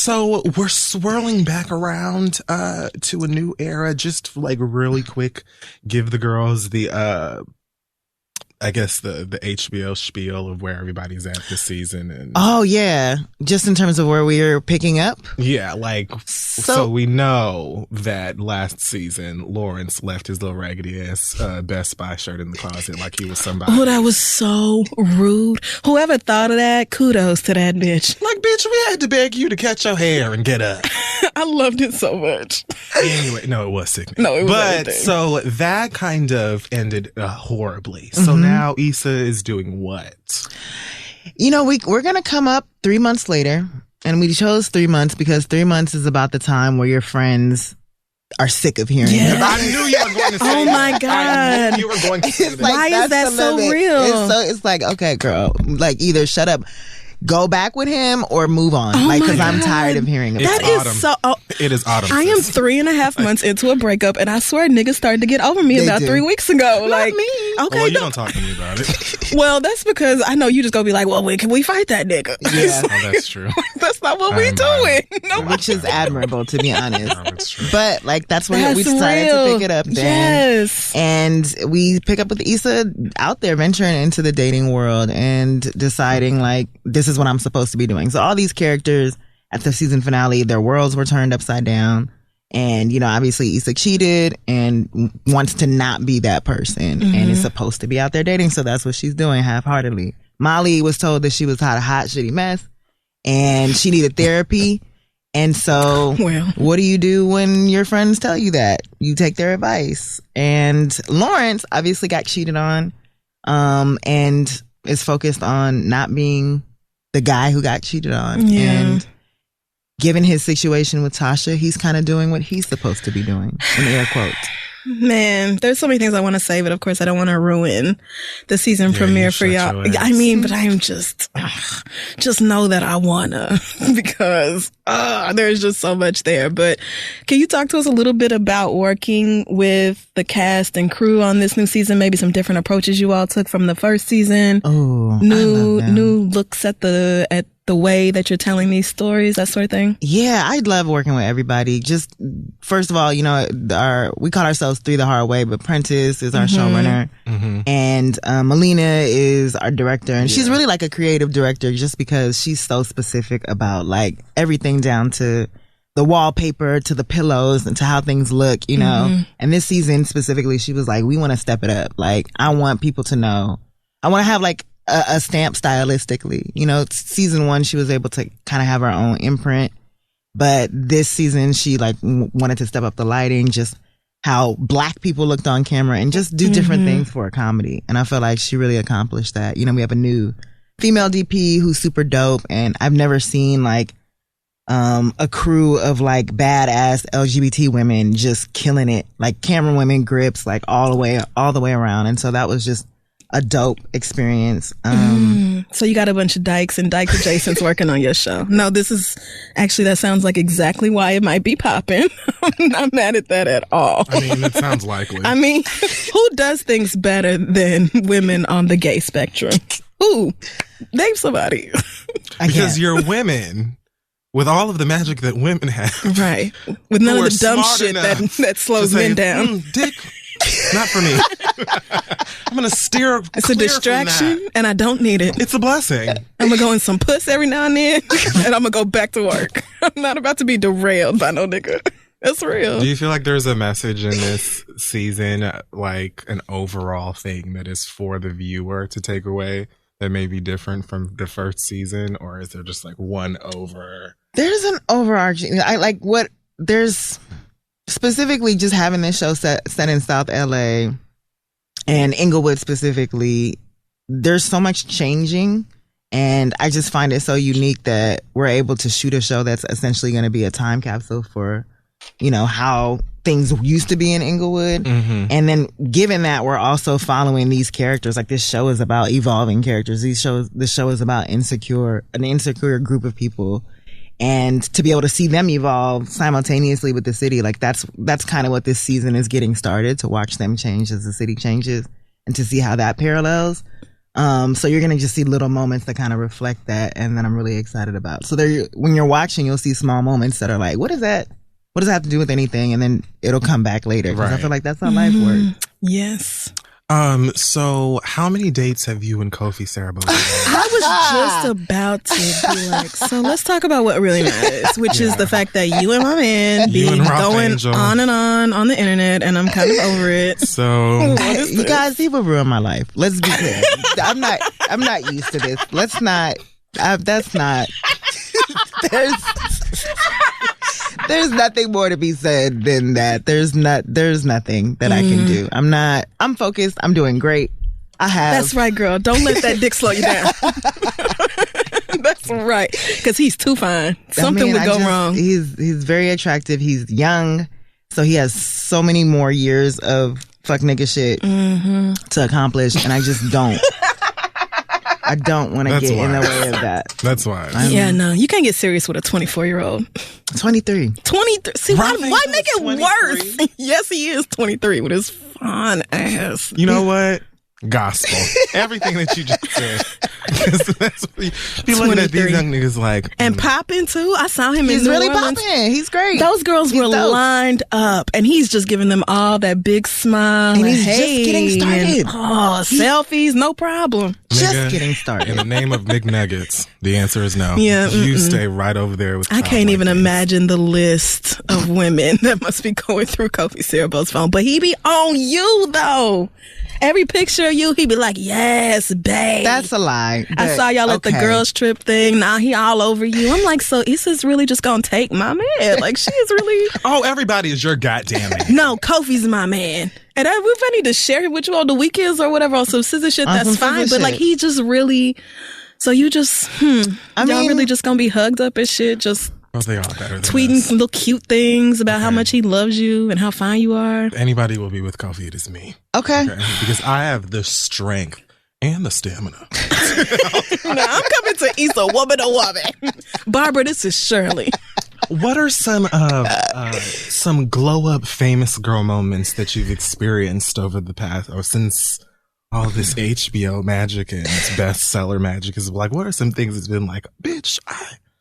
So we're swirling back around to a new era. Just like really quick, give the girls the I guess the HBO spiel of where everybody's at this season. And oh yeah, just in terms of where we are picking up. Yeah, like so we know that last season Lawrence left his little raggedy ass Best Buy shirt in the closet like he was somebody. Oh, that was so rude. Whoever thought of that, kudos to that bitch. Like, bitch, we had to beg you to catch your hair and get up. I loved it so much. Anyway, no, it was sickening. No, it was. But everything. So that kind of ended horribly. So now Issa is doing what? You know, we're going to come up 3 months later, and we chose 3 months because 3 months is about the time where your friends are sick of hearing Yeah. about I knew you were going to say Oh that. my God. I knew you were going to say that. Why is that's that the so limit. real? It's like, okay, girl, like either shut up, go back with him, or move on. Oh like, my because I'm God. tired of hearing about That it. is autumn. so. It is autumn. I am sis. 3.5 months into a breakup, and I swear niggas started to get over me They about do. 3 weeks ago. Not like, me. okay, Well, you no. don't talk to me about it. Well, that's because I know you just gonna be like, well, wait, can we fight that nigga? Yeah. Oh, that's true. That's not what I we am doing. No, Which is admirable, to be honest. No, that's true. But like that's where that's we decided real. to pick it up then. Yes. And we pick up with Issa out there venturing into the dating world and deciding like this is what I'm supposed to be doing. So all these characters at the season finale, their worlds were turned upside down. And, you know, obviously Issa cheated and wants to not be that person and is supposed to be out there dating. So that's what she's doing half-heartedly. Molly was told that she was a hot, shitty mess and she needed therapy. And so Well. what do you do when your friends tell you that? You take their advice. And Lawrence obviously got cheated on and is focused on not being the guy who got cheated on. Yeah. And given his situation with Tasha, he's kind of doing what he's supposed to be doing, in air quotes. Man, there's so many things I want to say, but of course I don't want to ruin the season Yeah, premiere you for shut y'all. your ass. I mean, but I'm just know that I wanna because there's just so much there. But can you talk to us a little bit about working with the cast and crew on this new season? Maybe some different approaches you all took from the first season. Oh, New looks at the way that you're telling these stories, that sort of thing. Yeah, I love working with everybody. Just first of all, you know, we call ourselves Three the Hard Way, but Prentice is our showrunner, and Melina is our director, and she's really like a creative director, just because she's so specific about like everything down to the wallpaper, to the pillows, and to how things look, you know. And this season specifically, she was like, "We want to step it up. Like, I want people to know. I want to have like." A stamp stylistically, you know. Season 1 she was able to kind of have her own imprint, but this season she like wanted to step up the lighting, just how black people looked on camera, and just do different things for a comedy. And I feel like she really accomplished that. You know, we have a new female DP who's super dope, and I've never seen like a crew of like badass LGBT women just killing it, like camera women, grips, like all the way around. And so that was just a dope experience. So you got a bunch of dykes and dyke adjacents working on your show. No, this is actually, that sounds like exactly why it might be popping. I'm not mad at that at all. I mean, it sounds likely. I mean, who does things better than women on the gay spectrum? Who? Name somebody. Because you're women with all of the magic that women have. Right. With none Who of are the dumb smart shit enough that slows to say, men down. Dick, not for me. I'm going to steer It's a clear distraction from that. and I don't need it. It's a blessing. I'm going to go in some puss every now and then and I'm going to go back to work. I'm not about to be derailed by no nigga. That's real. Do you feel like there's a message in this season, like an overall thing that is for the viewer to take away that may be different from the first season? Or is there just like one over? There's an overarching, there's specifically just having this show set in South LA and Inglewood specifically. There's so much changing, and I just find it so unique that we're able to shoot a show that's essentially going to be a time capsule for, you know, how things used to be in Inglewood. And then given that we're also following these characters, like this show is about evolving characters. This show is about an insecure group of people. And to be able to see them evolve simultaneously with the city, like that's kind of what this season is getting started, to watch them change as the city changes and to see how that parallels. So you're gonna just see little moments that kind of reflect that, and then I'm really excited about. So when you're watching, you'll see small moments that are like, what is that? What does that have to do with anything? And then it'll come back later. Because I feel like that's how life works. Yes. So how many dates have you and Kofi Siriboe done? I was just about to be like, so let's talk about what really matters, which is the fact that you and my man be going on and on the internet, and I'm kind of over it. So you guys, people ruin my life. Let's be clear. I'm not used to this. Let's not. That's not. There's nothing more to be said than that. There's nothing that I can do. I'm focused. I'm doing great. That's right, girl. Don't let that dick slow you down. That's right. Because he's too fine. Something would go wrong. He's very attractive. He's young. So he has so many more years of fuck nigga shit to accomplish. And I just don't. I don't want to get in the way of that. That's why. No. You can't get serious with a 24-year-old. 23. 23. See, why make it 23? Worse? Yes, he is 23 with his fine ass. You know what? Gospel. Everything that you just said. That's what you looking at these young niggas like. And popping too. I saw him in New Orleans. He's really popping. He's great. Those girls were lined up, and he's just giving them all that big smile. And he's just getting started. Selfies, no problem. Just getting started. In the name of McNuggets, the answer is no. Yeah, you stay right over there with. I can't even imagine the list of women that must be going through Kofi Siriboe's phone. But he be on you though. Every picture of you, he be like, yes, babe. That's a lie. I saw y'all at the girls trip thing. Now he all over you. I'm like, so Issa's really just gonna take my man? Like, she is really. Oh, everybody is your goddamn man. No, Kofi's my man. And if I need to share it with you on the weekends or whatever, on some scissor shit, that's fine. But like, he just really. So you just, y'all really just gonna be hugged up and shit, just. Oh, they are better than tweeting some little cute things about how much he loves you and how fine you are. If anybody will be with Kofi, it is me. Okay. Because I have the strength and the stamina. Now, I'm coming to Issa, woman to woman. Barbara, this is Shirley. What are some glow up famous girl moments that you've experienced over the past or since all this HBO magic and bestseller magic is like? What are some things that's been like, bitch,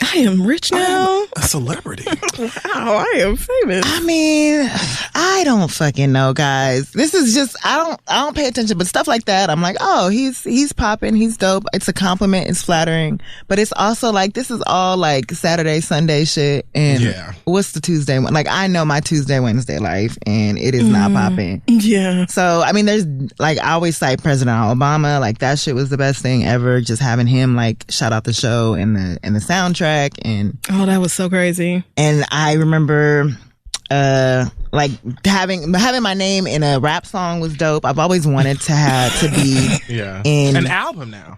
I am rich now. A celebrity. Wow, I am famous. I mean, I don't fucking know, guys. This is just I don't pay attention, but stuff like that, I'm like, oh, he's popping, he's dope. It's a compliment, it's flattering, but it's also like this is all like Saturday, Sunday shit. And what's the Tuesday one? Like I know my Tuesday, Wednesday life, and it is not popping. Yeah. So I mean, there's like I always cite President Obama. Like that shit was the best thing ever. Just having him like shout out the show and the soundtrack. And that was so crazy. And I remember like having my name in a rap song was dope. I've always wanted to be in an album now.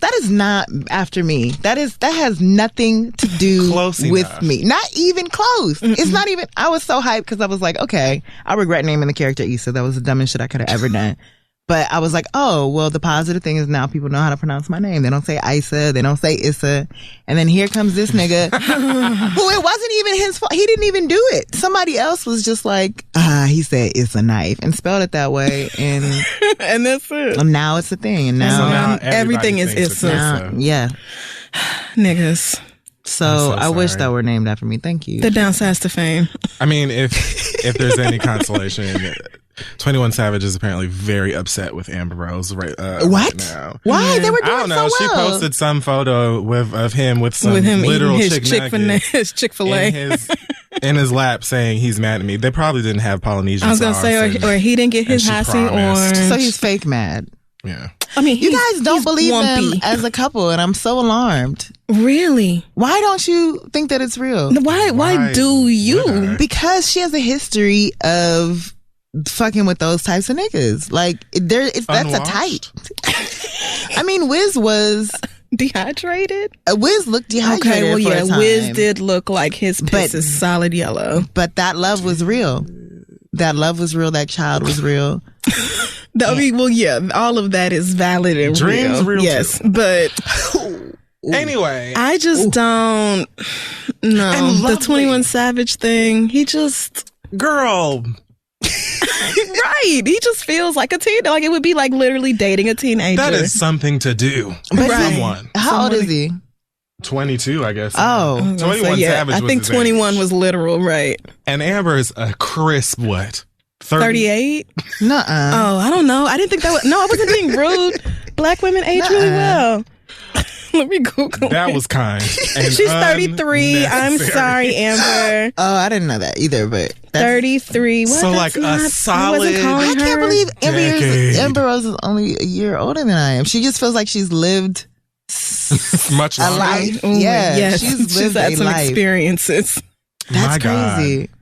That is not after me. That has nothing to do with me. Not even close. Mm-mm. It's not even. I was so hyped because I was like, okay, I regret naming the character Issa. That was the dumbest shit I could have ever done. But I was like, oh, well, the positive thing is now people know how to pronounce my name. They don't say Issa. They don't say Issa. And then here comes this nigga who it wasn't even his fault. He didn't even do it. Somebody else was just like, he said it's a knife and spelled it that way. And and that's it. Now it's a thing. And now everything is Issa. Yeah. Niggas. So I wish that were named after me. Thank you. The downsides to fame. I mean, if there's any consolation, 21 Savage is apparently very upset with Amber Rose right now. Why? They were doing I don't know. So well. She posted some photo of him with some literal his Chick-fil-A in his lap saying he's mad at me. They probably didn't have Polynesian sauce. I was going to say, or he didn't get his Hasi orange. So he's fake mad. Yeah. I mean, you guys don't believe them as a couple, and I'm so alarmed. Really? Why don't you think that it's real? Why do you? Because she has a history of fucking with those types of niggas. Like that's a type. I mean, Wiz was dehydrated. Wiz looked dehydrated. Okay, well, for a time. Wiz did look like his piss is solid yellow. But that love was real. That love was real. That child was real. All of that is valid and dreams real. Yes, but anyway, I just don't know the 21 Savage thing. He just girl. Right. He just feels like a teen. Like it would be like literally dating a teenager. That is something to do. But Someone. How old is he? 22, I guess. Oh. 21 Savage I was think his 21 age. was literal, right? And Amber is a crisp, what? 38? Nuh-uh. Oh, I don't know. I didn't think that was... No, I wasn't being rude. Black women age really well. Let me Google That it. was kind. She's 33. I'm sorry, Amber. Oh, I didn't know that either, but... 33. What? So, That's like, a not- I solid- wasn't calling I can't her. believe Decade. Amber Rose is only a year older than I am. She just feels like she's lived Much a longer. life. Ooh, Yeah, yes. she's lived had a some life. experiences. That's My God. crazy.